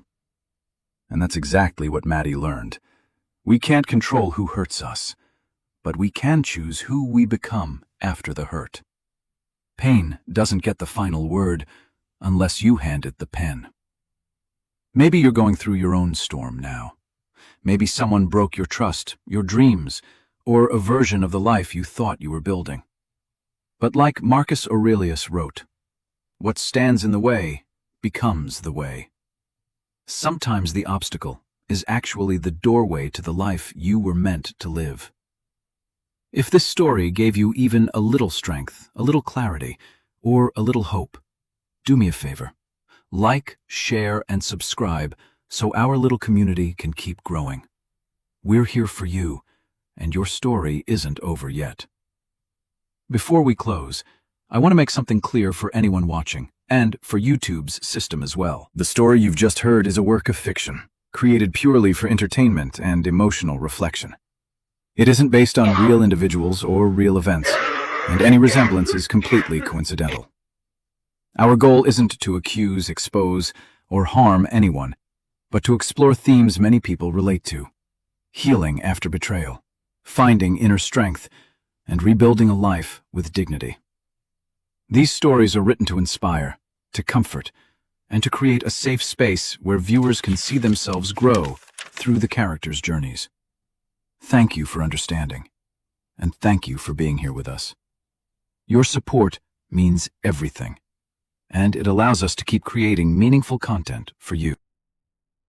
And that's exactly what Maddie learned. We can't control who hurts us, but we can choose who we become after the hurt. Pain doesn't get the final word unless you hand it the pen. Maybe you're going through your own storm now. Maybe someone broke your trust, your dreams, or a version of the life you thought you were building. But like Marcus Aurelius wrote, what stands in the way becomes the way. Sometimes the obstacle is actually the doorway to the life you were meant to live. If this story gave you even a little strength, a little clarity, or a little hope, do me a favor. Like, share, and subscribe so our little community can keep growing. We're here for you, and your story isn't over yet. Before we close, I want to make something clear for anyone watching, and for YouTube's system as well. The story you've just heard is a work of fiction, created purely for entertainment and emotional reflection. It isn't based on real individuals or real events, and any resemblance is completely coincidental. Our goal isn't to accuse, expose, or harm anyone, but to explore themes many people relate to. Healing after betrayal, finding inner strength, and rebuilding a life with dignity. These stories are written to inspire, to comfort, and to create a safe space where viewers can see themselves grow through the characters' journeys. Thank you for understanding, and thank you for being here with us. Your support means everything, and it allows us to keep creating meaningful content for you.